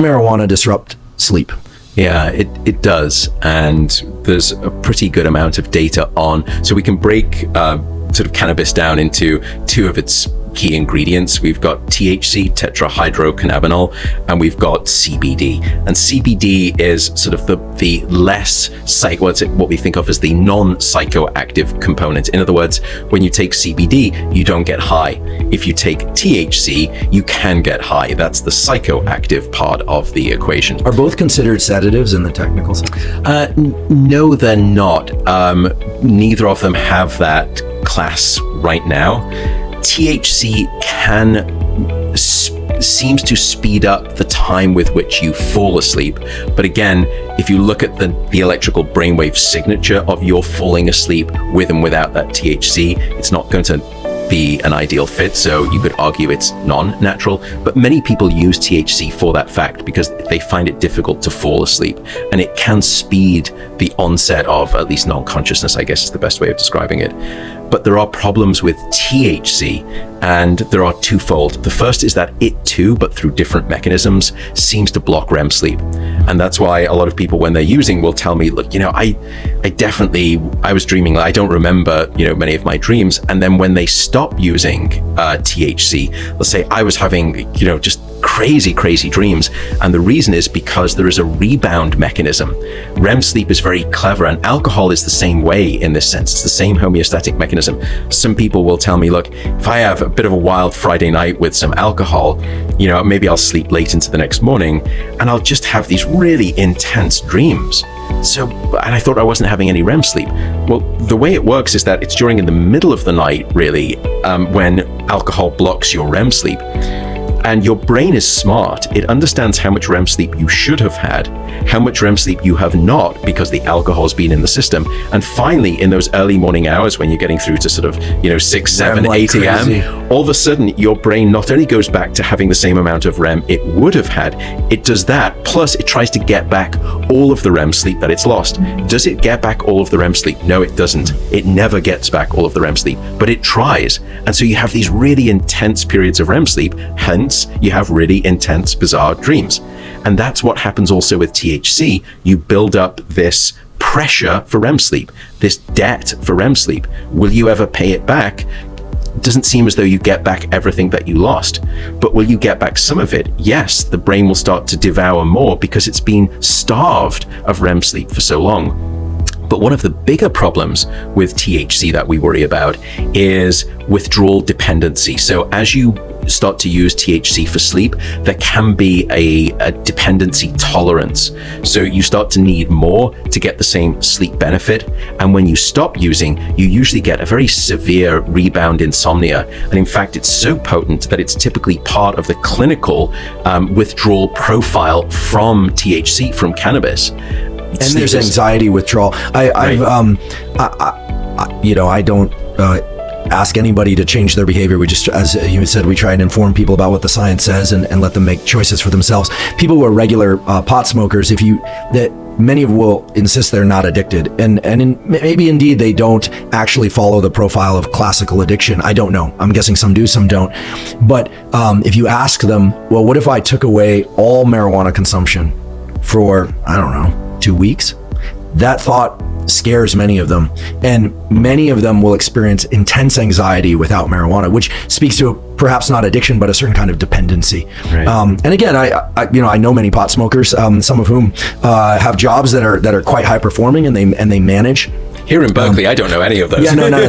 marijuana disrupt sleep? Yeah, it does. And there's a pretty good amount of data on, so we can break sort of cannabis down into two of its key ingredients. We've got THC, tetrahydrocannabinol, and we've got CBD. And CBD is sort of the less what we think of as the non-psychoactive component. In other words, when you take CBD, you don't get high. If you take THC, you can get high. That's the psychoactive part of the equation. Are both considered sedatives in the technical sense? No, they're not. Neither of them have that class right now. THC seems to speed up the time with which you fall asleep. But again, if you look at the electrical brainwave signature of your falling asleep with and without that THC, it's not going to be an ideal fit. So you could argue it's non-natural, but many people use THC for that fact because they find it difficult to fall asleep, and it can speed the onset of at least non-consciousness, I guess is the best way of describing it. But there are problems with THC, and there are twofold. The first is that it too, but through different mechanisms, seems to block REM sleep. And that's why a lot of people, when they're using, will tell me, look, I was dreaming. I don't remember, many of my dreams. And then when they stop using THC, they'll say, I was having, just crazy dreams. And the reason is because there is a rebound mechanism. REM sleep is very clever, and alcohol is the same way in this sense. It's the same homeostatic mechanism. Some people will tell me, look, if I have a bit of a wild Friday night with some alcohol, maybe I'll sleep late into the next morning and I'll just have these really intense dreams. And I thought I wasn't having any REM sleep. Well, the way it works is that it's during in the middle of the night, really, when alcohol blocks your REM sleep. And your brain is smart. It understands how much REM sleep you should have had, how much REM sleep you have not because the alcohol's been in the system. And finally, in those early morning hours when you're getting through to sort of, 6, 7, 8 a.m., all of a sudden your brain not only goes back to having the same amount of REM it would have had, it does that, plus it tries to get back all of the REM sleep that it's lost. Does it get back all of the REM sleep? No, it doesn't. It never gets back all of the REM sleep, but it tries. And so you have these really intense periods of REM sleep, hence you have really intense, bizarre dreams. And that's what happens also with THC. You build up this pressure for REM sleep, this debt for REM sleep. Will you ever pay it back? It doesn't seem as though you get back everything that you lost, but will you get back some of it? Yes, the brain will start to devour more because it's been starved of REM sleep for so long. But one of the bigger problems with THC that we worry about is withdrawal dependency. So as you start to use THC for sleep, there can be a dependency tolerance. So you start to need more to get the same sleep benefit. And when you stop using, you usually get a very severe rebound insomnia. And in fact, it's so potent that it's typically part of the clinical withdrawal profile from THC, from cannabis. And there's anxiety withdrawal. I don't ask anybody to change their behavior. We just, as you said, we try and inform people about what the science says and let them make choices for themselves. People who are regular pot smokers, many will insist they're not addicted, and maybe indeed they don't actually follow the profile of classical addiction. I don't know. I'm guessing some do, some don't. But if you ask them, well, what if I took away all marijuana consumption for, 2 weeks? That thought scares many of them, and many of them will experience intense anxiety without marijuana, which speaks to perhaps not addiction, but a certain kind of dependency. Right. And again, I know many pot smokers, some of whom have jobs that are quite high performing, and they manage. Here in Berkeley, I don't know any of those. Yeah, no, none of those.